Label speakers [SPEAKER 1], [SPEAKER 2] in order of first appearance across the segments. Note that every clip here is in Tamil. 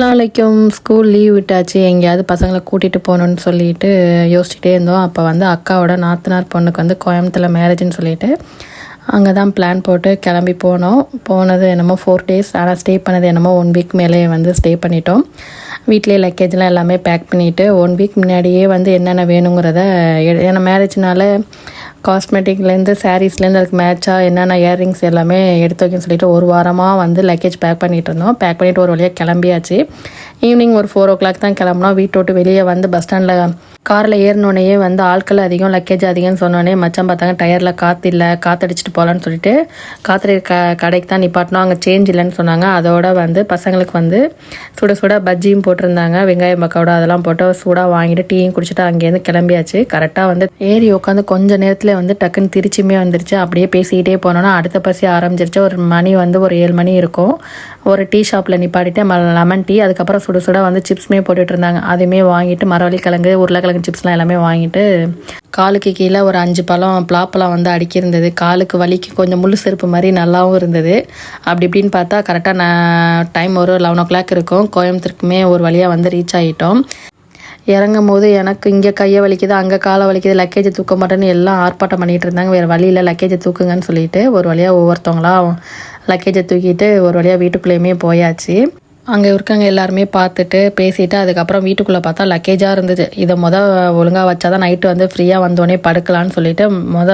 [SPEAKER 1] அஸ்ஸலாமு அலைக்கும். ஸ்கூல் லீவ் விட்டாச்சு, எங்கேயாவது பசங்களை கூட்டிகிட்டு போகணுன்னு சொல்லிட்டு யோசிச்சுட்டே இருந்தோம். அப்போ வந்து அக்காவோட நாத்தனார் பொண்ணுக்கு வந்து கோயம்புத்தூரில் மேரேஜ்னு சொல்லிட்டு அங்கே தான் பிளான் போட்டு கிளம்பி போனோம். போனது என்னமோ 4 days, ஆனால் ஸ்டே பண்ணது என்னமோ 1 week மேலே வந்து ஸ்டே பண்ணிட்டோம். வீட்டிலே லக்கேஜ்லாம் எல்லாமே பேக் பண்ணிவிட்டு 1 week முன்னாடியே வந்து என்னென்ன வேணுங்கிறத ஏன்னா மேரேஜ்னால காஸ்மெட்டிக்லேருந்து சாரீஸ்லேருந்து அதுக்கு மேட்சாக என்னென்ன இயர்ரிங்ஸ் எல்லாமே எடுத்து வைக்கணும்னு சொல்லிட்டு ஒரு வாரமாக வந்து லக்கேஜ் பேக் பண்ணிகிட்டு இருந்தோம். பேக் பண்ணிவிட்டு ஒரு வழியாக கிளம்பியாச்சு. ஈவினிங் ஒரு 4 o'clock தான் கிளம்புனோம். வீட்டை விட்டு வெளியே வந்து பஸ் ஸ்டாண்டில் காரில் ஏறினோடனே வந்து ஆட்கள் அதிகம், லக்கேஜ் அதிகம்னு சொன்னோடனே மச்சான் பார்த்தாங்க டயரில் காற்று இல்லை, காற்றடிச்சிட்டு போகலான்னு சொல்லிட்டு காற்று கடைக்கு தான் நிப்பாட்டினோம். அங்கே சேஞ்ச் இல்லைன்னு சொன்னாங்க. அதோட வந்து பசங்களுக்கு வந்து சுட சுட பஜ்ஜியும் போட்டிருந்தாங்க, வெங்காயம் பக்கோடா அதெல்லாம் போட்டு சூடாக வாங்கிட்டு டீயும் குடிச்சிட்டு அங்கேருந்து கிளம்பியாச்சு. கரெக்டாக வந்து ஏறி உட்காந்து கொஞ்சம் நேரத்தில் வந்து டக்குன்னு திருச்சியுமே வந்துருச்சு. அப்படியே பேசிக்கிட்டே போனோன்னா அடுத்த பசி ஆரம்பிச்சிருச்சு. ஒரு மணி வந்து ஒரு 7 மணி இருக்கும். ஒரு டீ ஷாப்பில் நிப்பாட்டிட்டு லெமன் டீ, அதுக்கப்புறம் சுட சுட வந்து சிப்ஸுமே போட்டுட்டு இருந்தாங்க. அதையுமே வாங்கிட்டு மரவள்ளி கிழங்கு, உருளைக்கிழங்கு சிப்ஸ்லாம் எல்லாமே வாங்கிட்டு காலுக்கு கீழே ஒரு 5 பழம் பலாப்பழம் வந்து அடுக்கியிருந்தது. காலுக்கு வலிக்கு கொஞ்சம் முள்ளு செருப்பு மாதிரி நல்லாவும் இருந்தது. அப்படி இப்படின்னு பார்த்தா கரெக்டாக டைம் ஒரு 11 o'clock இருக்கும். கோயம்புத்தூருக்குமே ஒரு வழியாக வந்து ரீச் ஆகிட்டோம். இறங்கும் போது எனக்கு இங்கே கையை வலிக்குது, அங்கே காலை வலிக்குது, லக்கேஜை தூக்க மாட்டேன்னு எல்லாம் ஆர்ப்பாட்டம் பண்ணிகிட்டு இருந்தாங்க. வேறு வழியில் லக்கேஜை தூக்குங்கன்னு சொல்லிட்டு ஒரு வழியாக ஒவ்வொருத்தவங்களா லக்கேஜை தூக்கிட்டு ஒரு வழியாக வீட்டுக்குள்ளேயுமே போயாச்சு. அங்கே இருக்காங்க எல்லாருமே பார்த்துட்டு பேசிவிட்டு அதுக்கப்புறம் வீட்டுக்குள்ளே பார்த்தா லக்கேஜாக இருந்துச்சு. இதை ஒழுங்காக வச்சா தான் நைட்டு வந்து ஃப்ரீயாக வந்தோடனே படுக்கலான்னு சொல்லிட்டு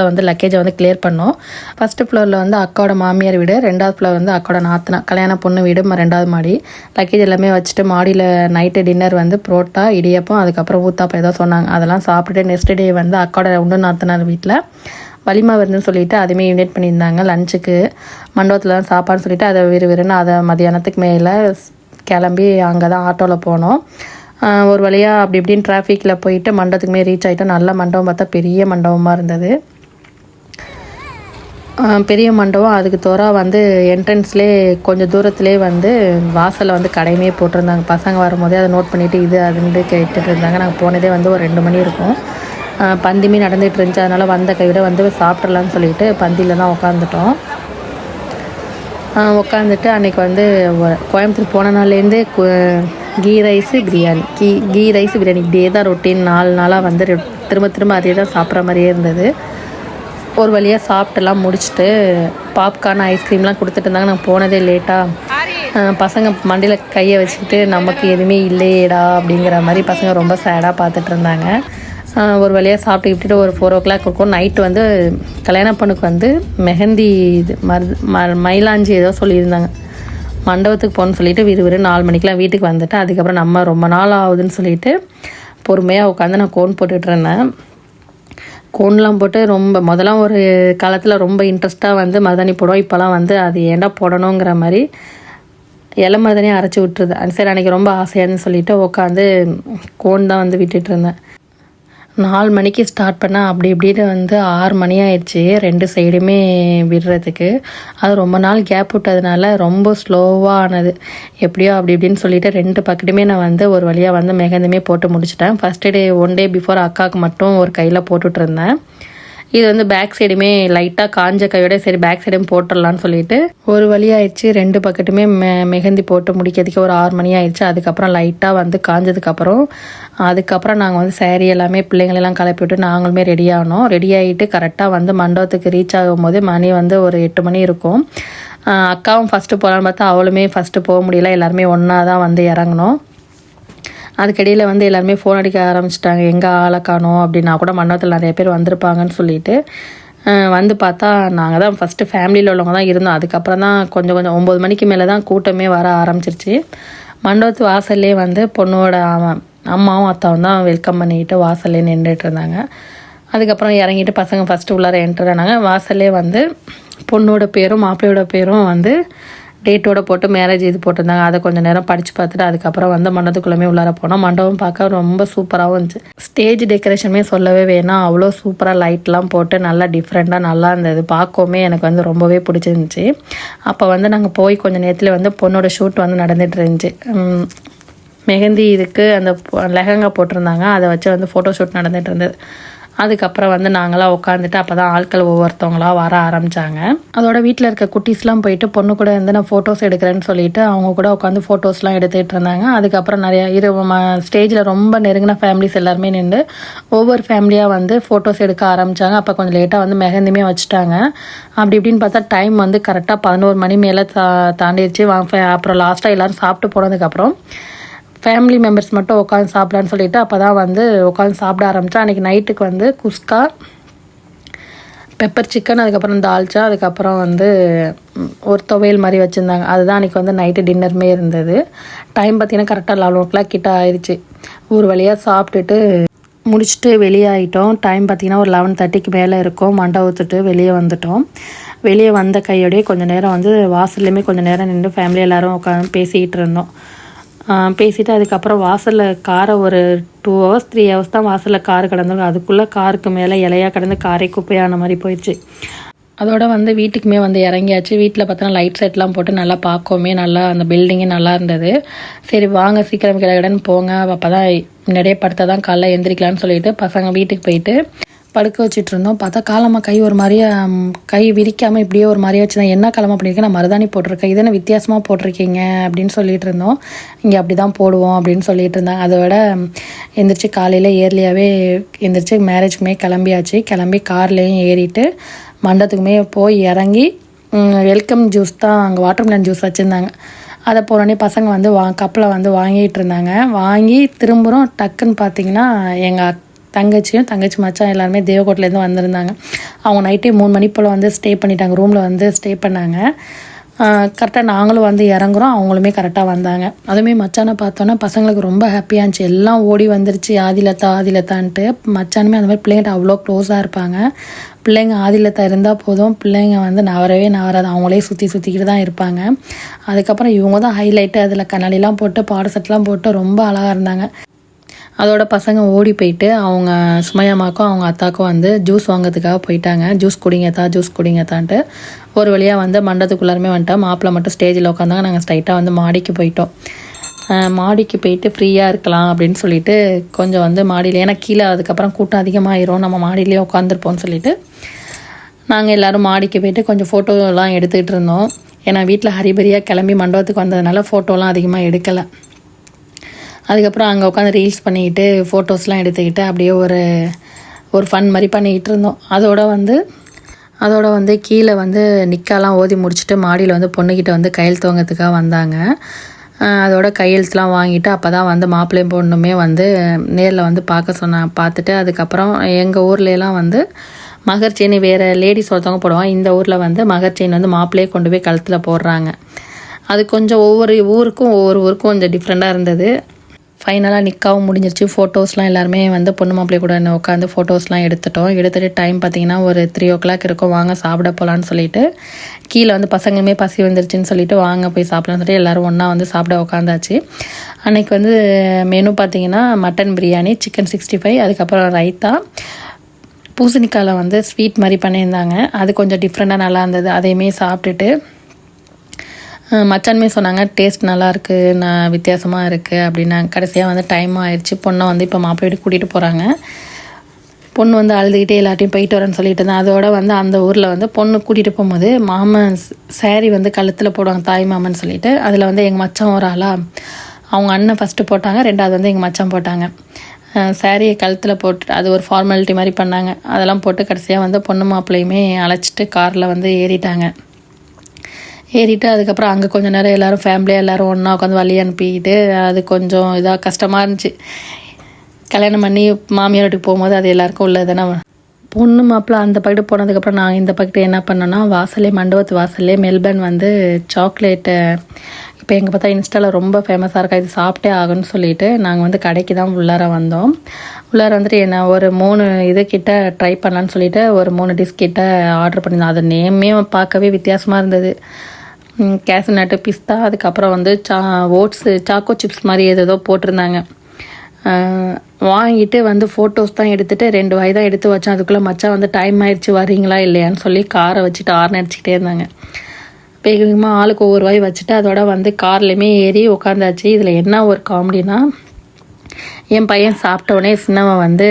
[SPEAKER 1] வந்து லக்கேஜை வந்து கிளியர் பண்ணோம். ஃபஸ்ட்டு ஃப்ளோரில் வந்து அக்காவோட மாமியார் வீடு, 2வது ஃப்ளோர் வந்து அக்காவோட நாத்தனா கல்யாண பொண்ணு வீடு, 2வது மாடி. லக்கேஜ் எல்லாமே வச்சுட்டு மாடியில் நைட்டு டின்னர் வந்து புரோட்டா, இடியப்பம், அதுக்கப்புறம் ஊத்தாப்பம் ஏதோ சொன்னாங்க. அதெல்லாம் சாப்பிட்டுட்டு நெக்ஸ்ட் டே வந்து அக்காவோட உண்டு நாத்தனார் வீட்டில் வலிமா வருதுன்னு சொல்லிட்டு அதுவுமே இன்வைட் பண்ணியிருந்தாங்க லஞ்சுக்கு. மண்டபத்தில் தான் சாப்பாடுன்னு சொல்லிட்டு அதை விறுவிறுன்னு அதை மதியானத்துக்கு மேலே கிளம்பி அங்கே தான் ஆட்டோவில் போனோம். ஒரு வழியாக அப்படி இப்படின்னு டிராஃபிக்கில் போயிட்டு மண்டபத்துக்குமே ரீச் ஆகிட்டோம். நல்ல மண்டபம் பார்த்தா பெரிய மண்டபமாக இருந்தது. பெரிய மண்டபம், அதுக்கு தோறாக வந்து என்ட்ரன்ஸ்லேயே கொஞ்சம் தூரத்துலேயே வந்து வாசலில் வந்து கடையுமே போட்டிருந்தாங்க. பசங்க வரும்போதே அதை நோட் பண்ணிவிட்டு இது அதுன்னு கேட்டுட்டு இருந்தாங்க. நாங்கள் போனதே வந்து ஒரு 2 மணி இருக்கும். பந்தியுமே நடந்துகிட்டு இருந்துச்சு. அதனால் வந்த கைவிட வந்து சாப்பிட்றலான்னு சொல்லிட்டு பந்தியில் தான் உட்காந்துட்டோம். உட்காந்துட்டு அன்றைக்கி வந்து கோயம்புத்தூர் போன நாள்லேருந்தே கீ ரைஸு பிரியாணி இப்படியே தான் ரொட்டீன் 4 நாளாக வந்து திரும்ப அதே தான் சாப்பிட்ற மாதிரியே இருந்தது. ஒரு வழியாக சாப்பிட்டெல்லாம் முடிச்சுட்டு பாப்கார்ன், ஐஸ்கிரீம்லாம் கொடுத்துட்டு இருந்தாங்க. நாங்கள் போனதே லேட்டாக. பசங்க மண்டியில் கையை வச்சுக்கிட்டு நமக்கு எதுவுமே இல்லையேடா அப்படிங்கிற மாதிரி பசங்க ரொம்ப சேடாக பார்த்துட்டு இருந்தாங்க. ஒரு வழியாக சாப்பிட்டு விட்டுட்டு ஒரு 4 o'clock இருக்கும். நைட்டு வந்து கல்யாண பொண்ணுக்கு வந்து மெஹந்தி இது மயிலாஞ்சி ஏதோ சொல்லியிருந்தாங்க. மண்டபத்துக்கு போகணுன்னு சொல்லிட்டு விறுவிறு 4 மணிக்கெலாம் வீட்டுக்கு வந்துட்டு அதுக்கப்புறம் நம்ம ரொம்ப நாள் ஆகுதுன்னு சொல்லிட்டு பொறுமையாக உட்காந்து நான் கோன் போட்டுட்டு இருந்தேன். கோன்லாம் போட்டு முதலாம் ஒரு காலத்தில் ரொம்ப இன்ட்ரெஸ்ட்டாக வந்து மருதாணி போடுவோம். இப்போலாம் வந்து அது ஏன்டா போடணுங்கிற மாதிரி இலை மருதாணியை அரைச்சி விட்டுருது. சரி அன்றைக்கி ரொம்ப ஆசையான்னு சொல்லிட்டு உட்காந்து கோன் தான் வந்து விட்டுட்டு இருந்தேன். 4 மணிக்கு ஸ்டார்ட் பண்ணால் அப்படி இப்படின்னு வந்து 6 மணி ஆயிடுச்சு 2 சைடுமே விடுறதுக்கு. அது ரொம்ப நாள் கேப் விட்டதுனால ரொம்ப ஸ்லோவாக ஆனது. எப்படியோ அப்படி இப்படின்னு சொல்லிட்டு 2 பக்கத்துமே நான் வந்து ஒரு வழியாக வந்து மெஹந்தியுமே போட்டு முடிச்சிட்டேன். ஃபஸ்ட்டு டே 1 day பிஃபோர் அக்காவுக்கு மட்டும் ஒரு கையில் போட்டுட்டு இருந்தேன். இது வந்து பேக் சைடுமே லைட்டாக காஞ்ச கையோட சரி பேக் சைடும் போட்டுடலான்னு சொல்லிட்டு ஒரு வழியாகிடுச்சு. 2 பக்கத்துமே மெஹந்தி போட்டு முடிக்கிறதுக்கு ஒரு 6 மணி ஆயிடுச்சு. அதுக்கப்புறம் லைட்டாக வந்து காஞ்சதுக்கப்புறம் நாங்கள் வந்து சேரீ எல்லாமே பிள்ளைங்களெல்லாம் கிளப்பி விட்டு நாங்களுமே ரெடி ஆனோம். ரெடி ஆகிட்டு கரெக்டாக வந்து மண்டபத்துக்கு ரீச் ஆகும்போது மணி வந்து ஒரு 8 மணி இருக்கும். அக்காவும் ஃபஸ்ட்டு போகலான்னு பார்த்தா அவளுமே ஃபஸ்ட்டு போக முடியல. எல்லாருமே ஒன்றா தான் வந்து இறங்கணும். அதுக்கடியில் வந்து எல்லாருமே ஃபோன் அடிக்க ஆரம்பிச்சிட்டாங்க, எங்கே ஆளை காணோம் அப்படின்னா கூட மண்டபத்தில் நிறைய பேர் வந்திருப்பாங்கன்னு சொல்லிட்டு வந்து பார்த்தா நாங்கள் தான் ஃபஸ்ட்டு ஃபேமிலியில் உள்ளவங்க தான் இருந்தோம். அதுக்கப்புறம் தான் கொஞ்சம் 9 மணிக்கு மேலே தான் கூட்டமே வர ஆரம்பிச்சிருச்சு. மண்டபத்து வாசல்லே வந்து பொண்ணோட அம்மாவும் அத்தாவும் தான் வெல்கம் பண்ணிக்கிட்டு வாசல்லே நின்றுட்டு இருந்தாங்க. அதுக்கப்புறம் இறங்கிட்டு பசங்க ஃபஸ்ட்டு உள்ளார என்ட்ரு ஆனாங்க. வாசல்லே வந்து பொண்ணோட பேரும் மாப்பிள்ளையோட பேரும் வந்து டேட்டோட போட்டு மேரேஜ் இது போட்டிருந்தாங்க. அதை கொஞ்சம் நேரம் படித்து பார்த்துட்டு அதுக்கப்புறம் வந்து மண்டபத்துக்குள்ளே உள்ளார போனோம். மண்டபம் பார்க்க ரொம்ப சூப்பராகவும் இருந்துச்சு. ஸ்டேஜ் டெக்கரேஷனுமே சொல்லவே வேணாம், அவ்வளோ சூப்பராக லைட்லாம் போட்டு நல்லா டிஃப்ரெண்ட்டாக நல்லா இருந்தது. பார்க்கவுமே எனக்கு வந்து ரொம்பவே பிடிச்சிருந்துச்சி. அப்போ வந்து நாங்கள் போய் கொஞ்சம் நேரத்தில் வந்து பொண்ணோட ஷூட் வந்து நடந்துகிட்டு இருந்துச்சு. மெஹந்தி இதுக்கு அந்த லெஹங்கா போட்டிருந்தாங்க, அதை வச்சு வந்து ஃபோட்டோ ஷூட் நடந்துகிட்டு இருந்தது. அதுக்கப்புறம் வந்து நாங்களாம் உட்காந்துட்டு அப்போ தான் ஆட்கள் ஒவ்வொருத்தவங்களாம் வர ஆரம்பித்தாங்க. அதோட வீட்டில் இருக்க குட்டீஸ்லாம் போயிட்டு பொண்ணு கூட இருந்து நான் ஃபோட்டோஸ் எடுக்கிறேன்னு சொல்லிட்டு அவங்க கூட உட்காந்து ஃபோட்டோஸ்லாம் எடுத்துகிட்டு இருந்தாங்க. அதுக்கப்புறம் நிறைய ஸ்டேஜில் ரொம்ப நெருங்கின ஃபேமிலிஸ் எல்லாருமே நின்று ஒவ்வொரு ஃபேமிலியாக வந்து ஃபோட்டோஸ் எடுக்க ஆரம்பித்தாங்க. அப்போ கொஞ்சம் லேட்டாக வந்து மெஹந்தியுமே வச்சுட்டாங்க. அப்படி இப்படின்னு பார்த்தா டைம் வந்து கரெக்டாக 11 மணி மேலே தாண்டிடுச்சு. அப்புறம் லாஸ்ட்டாக எல்லோரும் சாப்பிட்டு போனதுக்கப்புறம் ஃபேமிலி மெம்பர்ஸ் மட்டும் உட்காந்து சாப்பிட்லான்னு சொல்லிட்டு அப்போ தான் வந்து உட்காந்து சாப்பிட ஆரம்பித்தா. அன்றைக்கி நைட்டுக்கு வந்து குஸ்கா, பெப்பர் சிக்கன், அதுக்கப்புறம் தால்ச்சா, அதுக்கப்புறம் வந்து ஒரு துவையல் மாதிரி வச்சுருந்தாங்க. அதுதான் அன்றைக்கி வந்து நைட்டு டின்னருமே இருந்தது. டைம் பார்த்திங்கன்னா கரெக்டாக 11 கிட்ட ஆயிடுச்சு. ஒரு வழியாக சாப்பிட்டுட்டு முடிச்சுட்டு வெளியே ஆகிட்டோம். டைம் பார்த்திங்கன்னா ஒரு 11:30 மேலே இருக்கும். மண்டை ஊற்றுட்டு வெளியே வந்துட்டோம். வெளியே வந்த கையோடையே கொஞ்சம் நேரம் வந்து வாசல்லையுமே கொஞ்சம் நேரம் நின்று ஃபேமிலி எல்லோரும் உட்காந்து பேசிக்கிட்டு இருந்தோம். பேசிவிட்டு அதுக்கப்புறம் வாசலில் காரை ஒரு 2 hours 3 hours தான் வாசலில் கார் கிடந்தோம். அதுக்குள்ளே காருக்கு மேலே இலையாக கிடந்து காரை குப்பையான மாதிரி போயிடுச்சு. அதோட வந்து வீட்டுக்குமே வந்து இறங்கியாச்சு. வீட்டில் பார்த்தோன்னா லைட் செட்லாம் போட்டு நல்லா பார்க்கவுமே நல்லா அந்த பில்டிங்கே நல்லா இருந்தது. சரி வாங்க சீக்கிரம் கிடன்னு போங்க, அப்போ தான் முன்னாடியே படுத்தா தான் காலைல எந்திரிக்கலான்னு சொல்லிட்டு பசங்க வீட்டுக்கு போயிட்டு படுக்க வச்சுட்டு இருந்தோம். பார்த்தா காலமாக கை ஒரு மாதிரியே கை விரிக்காமல் இப்படியே ஒரு மாதிரியே வச்சுருந்தேன். என்ன காலமாக பண்ணியிருக்கேன், நான் மருதாணி போட்டிருக்கேன், இதென்ன வித்தியாசமாக போட்டிருக்கீங்க அப்படின்னு சொல்லிட்டு இருந்தோம். இங்கே அப்படி தான் போடுவோம் அப்படின்னு சொல்லிட்டு இருந்தாங்க. அதோட எந்திரிச்சு காலையில் ஏர்லியாகவே எந்திரிச்சு மேரேஜுக்குமே கிளம்பியாச்சு. கிளம்பி கார்லேயும் ஏறிட்டு மண்டபத்துக்குமே போய் இறங்கி வெல்கம் ஜூஸ் தான் அங்கே வாட்டர்மெலன் ஜூஸ் வச்சுருந்தாங்க. அதை போனோடனே பசங்க வந்து கப்பில் வந்து வாங்கிட்டு இருந்தாங்க. வாங்கி திரும்புகிறோம். டக்குன்னு பார்த்தீங்கன்னா எங்கள் தங்கச்சி மச்சான் எல்லாருமே தேவகோட்டிலேருந்து வந்திருந்தாங்க. அவங்க நைட்டே 3 மணி போல் வந்து ஸ்டே பண்ணிட்டாங்க, ரூமில் வந்து ஸ்டே பண்ணாங்க. கரெக்டாக நாங்களும் வந்து இறங்குறோம், அவங்களுமே கரெக்டாக வந்தாங்க. அதுவுமே மச்சானை பார்த்தோன்னா பசங்களுக்கு ரொம்ப ஹாப்பியாக இருந்துச்சு. எல்லாம் ஓடி வந்துருச்சு ஆதிலத்தான்ட்டு. மச்சானுமே அந்த மாதிரி பிள்ளைங்கிட்ட அவ்வளோ க்ளோஸாக இருப்பாங்க. பிள்ளைங்க ஆதிலத்தா இருந்தால் போதும், பிள்ளைங்க வந்து நவராது, அவங்களே சுற்றிக்கிட்டு தான் இருப்பாங்க. அதுக்கப்புறம் இவங்க தான் ஹைலைட்டு. அதில் கண்ணாடிலாம் போட்டு பாட செட்லாம் போட்டு ரொம்ப அழகாக இருந்தாங்க. அதோட பசங்க ஓடி போயிட்டு அவங்க சுமையம்மாக்கும் அவங்க அத்தாக்கும் வந்து ஜூஸ் வாங்கிறதுக்காக போயிட்டாங்க. ஜூஸ் குடிங்கத்தான்ட்டு ஒரு வழியாக வந்து மண்டபத்துக்குள்ளாருமே வந்துட்டோம். மாப்பிள்ளை மட்டும் ஸ்டேஜில் உட்காந்தாங்க. நாங்கள் ஸ்ட்ரைட்டாக வந்து மாடிக்கு போயிட்டோம். மாடிக்கு போயிட்டு ஃப்ரீயாக இருக்கலாம் அப்படின்னு சொல்லிட்டு கொஞ்சம் வந்து மாடியில், ஏன்னா கீழே அதுக்கப்புறம் கூட்டம் அதிகமாகிரும், நம்ம மாடியிலேயே உட்காந்துருப்போம்னு சொல்லிட்டு நாங்கள் எல்லோரும் மாடிக்கு போயிட்டு கொஞ்சம் ஃபோட்டோலாம் எடுத்துக்கிட்டு இருந்தோம். ஏன்னா வீட்டில் ஹரிபரியாக கிளம்பி மண்டபத்துக்கு வந்ததுனால ஃபோட்டோலாம் அதிகமாக எடுக்கலை. அதுக்கப்புறம் அங்கே உட்காந்து ரீல்ஸ் பண்ணிக்கிட்டு ஃபோட்டோஸ்லாம் எடுத்துக்கிட்டு அப்படியே ஒரு ஃபன் மாதிரி பண்ணிக்கிட்டு இருந்தோம். அதோட வந்து கீழே வந்து நிக்காலாம் ஓதி முடிச்சுட்டு மாடியில் வந்து பொண்ணுக்கிட்ட வந்து கையெழுத்து வாங்கிறதுக்காக வந்தாங்க. அதோட கையெழுத்துலாம் வாங்கிட்டு அப்போ தான் வந்து மாப்பிள்ளையும் பொண்ணுமே வந்து நேரில் வந்து பார்த்துட்டு அதுக்கப்புறம் எங்கள் ஊர்லலாம் வந்து மகர் செயின் வேறு லேடிஸ் ஒருத்தவங்க போடுவாங்க. இந்த ஊரில் வந்து மகர் செயின் வந்து மாப்பிள்ளையே கொண்டு போய் கழுத்தில் போடுறாங்க. அது கொஞ்சம் ஒவ்வொரு ஊருக்கும் கொஞ்சம் டிஃப்ரெண்ட்டாக இருந்தது. ஃபைனலாக நிக்காவும் முடிஞ்சிருச்சு. ஃபோட்டோஸ்லாம் எல்லாருமே வந்து பொண்ணு மாப்பிள்ளை கூட உட்காந்து ஃபோட்டோஸ்லாம் எடுத்துகிட்டு டைம் பார்த்திங்கன்னா ஒரு 3 o'clock இருக்கும். வாங்க சாப்பிட போகலான்னு சொல்லிட்டு கீழே வந்து பசங்களுமே பசி வந்துருச்சுன்னு சொல்லிட்டு வாங்க போய் சாப்பிடலான்னு சொல்லிட்டு எல்லோரும் ஒன்றா வந்து சாப்பிட உட்காந்தாச்சு. அன்றைக்கி வந்து மெனு பார்த்திங்கன்னா மட்டன் பிரியாணி, சிக்கன் 65, அதுக்கப்புறம் ரைத்தா, பூசணிக்காயில் வந்து ஸ்வீட் மாதிரி பண்ணியிருந்தாங்க. அது கொஞ்சம் டிஃப்ரெண்ட்டாக நல்லா இருந்தது. அதையுமே சாப்பிட்டுட்டு மச்சானுமே சொன்னாங்க டேஸ்ட் நல்லாயிருக்கு, வித்தியாசமாக இருக்குது அப்படின்னாங்க. கடைசியாக வந்து டைம் ஆயிடுச்சு. பொண்ணை வந்து இப்போ மாப்பிள்ளை வீட்டுக்கு கூட்டிகிட்டு போகிறாங்க. பொண்ணு வந்து அழுதுகிட்டே எல்லாத்தையும் போயிட்டு வரேன்னு சொல்லிட்டு இருந்தேன். அதோட வந்து அந்த ஊரில் வந்து பொண்ணு கூட்டிகிட்டு போகும்போது மாமன் சேரீ வந்து கழுத்தில் போடுவாங்க, தாய் மாமன் சொல்லிட்டு. அதில் வந்து எங்கள் மச்சான் ஒரு ஆளா, அவங்க அண்ணன் ஃபஸ்ட்டு போட்டாங்க, 2வது வந்து எங்கள் மச்சான் போட்டாங்க. சேரீயை கழுத்தில் போட்டு அது ஒரு ஃபார்மாலிட்டி மாதிரி பண்ணாங்க. அதெல்லாம் போட்டு கடைசியாக வந்து பொண்ணு மாப்பிள்ளையுமே அழைச்சிட்டு காரில் வந்து ஏறிட்டு அதுக்கப்புறம் அங்கே கொஞ்சம் நேரம் எல்லோரும் ஃபேமிலியாக எல்லோரும் ஒன்றா உட்காந்து வழி அனுப்பிக்கிட்டு அது கொஞ்சம் இதாக கஷ்டமாக இருந்துச்சு. கல்யாணம் பண்ணி மாமியார் வீட்டுக்கு போகும்போது அது எல்லாேருக்கும் உள்ளது தானே. பொண்ணு மாப்பிள்ளை அந்த பக்கத்து போனதுக்கப்புறம் நாங்கள் இந்த பக்கத்து என்ன பண்ணோன்னா மண்டபத்து வாசல்லே மெல்பர்ன் வந்து சாக்லேட்டு இப்போ எங்கள் பார்த்தா இன்ஸ்டாவில் ரொம்ப ஃபேமஸாக இருக்கா, இது சாப்பிட்டே ஆகுன்னு சொல்லிட்டு நாங்கள் வந்து கடைக்கு தான் உள்ளார வந்தோம். உள்ளார வந்துட்டு என்ன ஒரு 3 இது கிட்ட ட்ரை பண்ணலான்னு சொல்லிட்டு ஒரு 3 டிஷ் கிட்ட ஆர்டர் பண்ணியிருந்தோம். அது நேமே பார்க்கவே வித்தியாசமாக இருந்தது. கேஷ்நட்டு, பிஸ்தா, அதுக்கப்புறம் வந்து ஓட்ஸு, சாக்கோ சிப்ஸ் மாதிரி ஏதோ போட்டிருந்தாங்க. வாங்கிட்டு வந்து ஃபோட்டோஸ் தான் எடுத்துகிட்டு 2 வாய் தான் எடுத்து வச்சோம். அதுக்குள்ளே மச்சான் வந்து டைம் ஆயிடுச்சு வரீங்களா இல்லையான்னு சொல்லி காரை வச்சுட்டு ஹார்ன் அடிச்சுக்கிட்டே இருந்தாங்க. வேகமாக ஆளுக்கு ஒவ்வொரு வாய் வச்சுட்டு அதோட வந்து கார்லேயுமே ஏறி உட்காந்தாச்சு. இதில் என்ன ஒரு காமெடினா, என் பையன் சாப்பிட்டோடனே சின்னவன் வந்து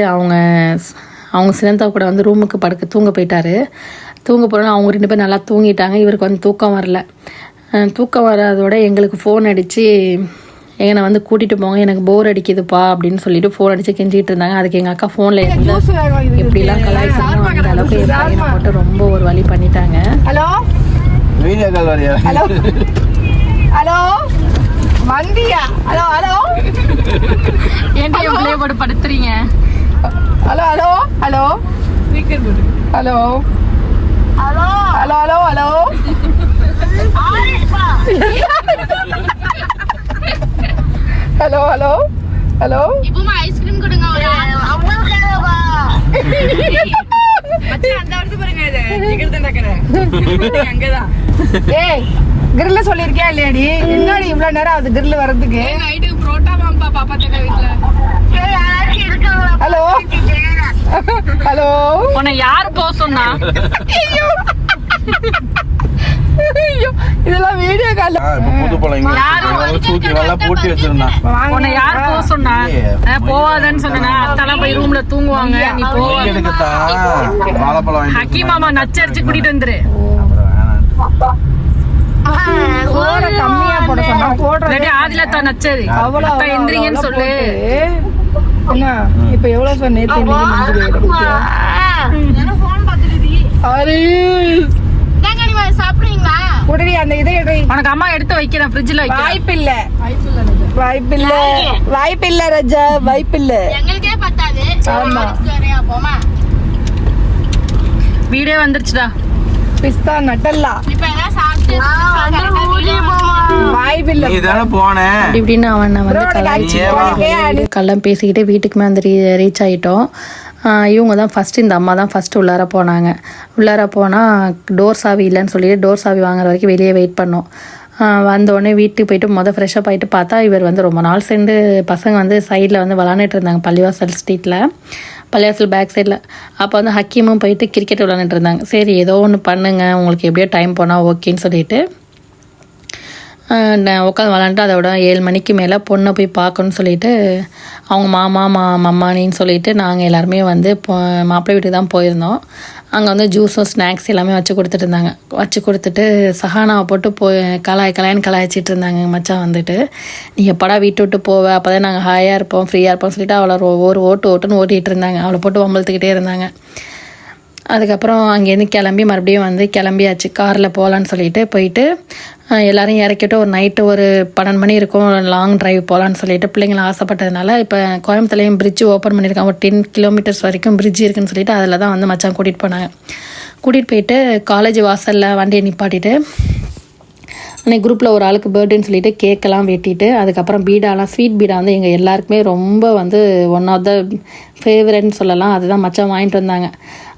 [SPEAKER 1] அவங்க சினந்தா கூட வந்து ரூமுக்கு தூங்க போயிட்டாரு. தூங்க போனோன்னா அவங்க 2 பேரும் நல்லா தூங்கிட்டாங்க. இவருக்கு வந்து தூக்கம் வரல. தூக்கம் வராதோட எங்களுக்கு ஃபோன் அடித்து என்னை வந்து கூட்டிகிட்டு போங்க, எனக்கு போர் அடிக்குதுப்பா அப்படின்னு சொல்லிட்டு ஃபோன் அடித்து கெஞ்சிக்கிட்டு இருந்தாங்க. அதுக்கு எங்கள் அக்கா ஃபோனில் எப்படிலாம் கலாய்ச்சாலும் அந்த அளவுக்கு என் பையனை போட்டு ரொம்ப ஒரு வழி பண்ணிட்டாங்க.
[SPEAKER 2] ஹலோ ஹலோ ஹலோ வந்தியா? ஹலோ ஹலோ
[SPEAKER 1] ஏன்டி என் பிள்ளைய போட்டு படுத்துறீங்க?
[SPEAKER 2] Hello hello hello hello hello hello hello hello hello hello
[SPEAKER 1] இப்போமா ஐஸ்கிரீம் கொடுங்க.
[SPEAKER 2] ஏய் கிரில்ல சொல்லிருக்கியா இல்லையாடி? என்னடி இவ்வளவு நேரம் அது கிரில் வர்றதுக்கு? ஹலோ ஹலோ
[SPEAKER 1] உன்னை யாரு போக சொன்னா?
[SPEAKER 2] இதெல்லாம் வீடியோ கால்ல
[SPEAKER 3] போட்டு வச்சிருந்தான்.
[SPEAKER 1] உன்னை யாரு போக சொன்னா? போவாதன்னு சொன்னா அத்தெல்லாம் போய் ரூம்ல தூங்குவாங்க. நீ போவாத. ஹக்கீமாமா நச்சரிச்சு கூட்டிட்டு வந்துரு.
[SPEAKER 2] கம்மியா போட சொன்னா போடுறேன்.
[SPEAKER 1] ஆதிலத்தா நச்சரி அவ்வளவு எந்திரிங்கன்னு சொல்லு.
[SPEAKER 2] என்ன இப்ப எவ்வளவு சொன்னேன்? உடனே அந்த இதை
[SPEAKER 1] உனக்கு அம்மா எடுத்து வைக்கிறேன் ஃப்ரிட்ஜ்ல வைக்க.
[SPEAKER 2] வாய்ப்பில்ல வாய்ப்பில்ல வாய்ப்பில்ல ரஜா வாய்ப்பில்ல.
[SPEAKER 4] எங்களுக்கே பத்தாது.
[SPEAKER 2] ஆமா
[SPEAKER 4] போமா
[SPEAKER 1] வீடே வந்துருச்சுடா.
[SPEAKER 2] பிஸ்தா நட்டல்லா
[SPEAKER 4] இப்ப எல்லாம் சாப்பிட்டு
[SPEAKER 2] வாய்ப்பில்ல.
[SPEAKER 3] நீ தானே போன
[SPEAKER 1] இப்படின்னு அவனை வந்து கல்லாம் பேசிக்கிட்டே வீட்டுக்குமே வந்து ரீச் ஆகிட்டோம். இவங்க தான் ஃபஸ்ட்டு, இந்த அம்மா தான் ஃபஸ்ட்டு உள்ளார போனாங்க. உள்ளார போனால் டோர் சாவி இல்லைன்னு சொல்லிட்டு டோர் சாவி வாங்குற வரைக்கும் வெளியே வெயிட் பண்ணோம். வந்தோடனே வீட்டுக்கு போயிட்டு ஃப்ரெஷ்ஷப் ஆகிட்டு பார்த்தா இவர் வந்து ரொம்ப நாள் சேர்ந்து பசங்க வந்து சைடில் வந்து விளாண்டுட்டு இருந்தாங்க, பள்ளிவாசல் ஸ்ட்ரீட்டில், பள்ளிவாசல் பேக் சைடில். அப்போ வந்து ஹக்கீமும் போயிட்டு கிரிக்கெட் விளாண்டுட்டு இருந்தாங்க. சரி ஏதோ ஒன்று பண்ணுங்க, உங்களுக்கு எப்படியோ டைம் போனால் ஓகேன்னு சொல்லிட்டு உட்காந்து விளாண்டுட்டு அதோட 7 மணிக்கு மேலே பொண்ணை போய் பார்க்கணுன்னு சொல்லிட்டு அவங்க மம்மானின்னு சொல்லிட்டு நாங்கள் எல்லாருமே வந்து மாப்பிள்ளை வீட்டுக்கு தான் போயிருந்தோம். அங்கே வந்து ஜூஸும் ஸ்நாக்ஸ் எல்லாமே வச்சு கொடுத்துட்டு இருந்தாங்க. வச்சு கொடுத்துட்டு சஹானாவை போட்டு கலாய்ன்னு கலாய்ச்சிட்டு இருந்தாங்க. மச்சான் வந்துட்டு நீ எப்படா வீட்டு விட்டு போவேன், அப்போ தான் நாங்கள் ஹாயாக இருப்போம் ஃப்ரீயாக இருப்போம்னு சொல்லிட்டு அவளை ஒவ்வொரு ஓட்டுன்னு ஓட்டிகிட்டு இருந்தாங்க. அவளை போட்டு வம்பளத்துக்கிட்டே இருந்தாங்க. அதுக்கப்புறம் அங்கேருந்து மறுபடியும் வந்து கிளம்பியாச்சு. காரில் போகலான்னு சொல்லிட்டு போயிட்டு எல்லோரும் இறக்கிட்டு ஒரு நைட்டு ஒரு 12 மணி இருக்கும், லாங் ட்ரைவ் போகலான்னு சொல்லிட்டு பிள்ளைங்களை ஆசைப்பட்டதுனால இப்போ கோயம்புத்தூர்லேயும் பிரிட்ஜ் ஓப்பன் பண்ணியிருக்காங்க. ஒரு 10 கிலோமீட்டர்ஸ் வரைக்கும் பிரிட்ஜ் இருக்குன்னு சொல்லிட்டு அதில் தான் வந்து மச்சான் கூட்டிகிட்டு போனாங்க. கூட்டிகிட்டு போயிட்டு காலேஜ் வாசலில் வண்டியை நிப்பாட்டிட்டு அன்றைக்கி குரூப்பில் ஒரு ஆளுக்கு பர்த்டேன்னு சொல்லிட்டு கேக்கெல்லாம் வெட்டிட்டு அதுக்கப்புறம் ஸ்வீட் பீடா வந்து எங்கள் எல்லாருக்குமே ரொம்ப வந்து ஒன் ஆஃப் த ஃபேவரட்னு சொல்லலாம். அதுதான் மச்சான் வாங்கிட்டு வந்தாங்க.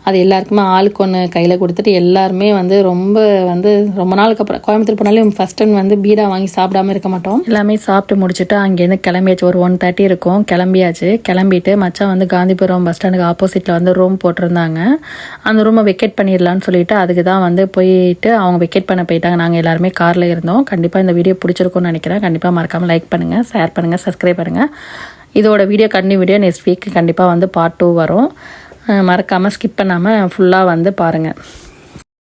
[SPEAKER 1] அது எல்லாருக்குமே ஆளுக்கு ஒன்று கையில் கொடுத்துட்டு எல்லாருமே வந்து ரொம்ப நாளுக்கு அப்புறம் கோயம்புத்தூர் போனாலும் ஃபஸ்ட் டைம் வந்து பீடா வாங்கி சாப்பிடாம இருக்க மாட்டோம். எல்லாமே சாப்பிட்டு முடிச்சுட்டு அங்கேருந்து கிளம்பியாச்சு. ஒரு 1:30 இருக்கும். கிளம்பிட்டு மச்சான் வந்து காந்திபுரம் பஸ் ஸ்டாண்டுக்கு ஆப்போசிட்டில் வந்து ரூம் போட்டிருந்தாங்க. அந்த ரூமை வெக்கேட் பண்ணிடலான்னு சொல்லிட்டு அதுக்கு தான் வந்து போயிட்டு அவங்க வெக்கேட் பண்ண போயிட்டாங்க. நாங்கள் எல்லாருமே காரில் இருந்தோம். கண்டிப்பாக இந்த வீடியோ பிடிச்சிருக்கும்னு நினைக்கிறேன். கண்டிப்பாக மறக்காமல் லைக் பண்ணுங்கள், ஷேர் பண்ணுங்கள், சப்ஸ்கிரைப் பண்ணுங்கள். இதோட வீடியோ நெக்ஸ்ட் வீக் கண்டிப்பாக வந்து பார்ட் 2 வரும். மறக்காமல் ஸ்கிப் பண்ணாமல் ஃபுல்லாக வந்து பாருங்கள்.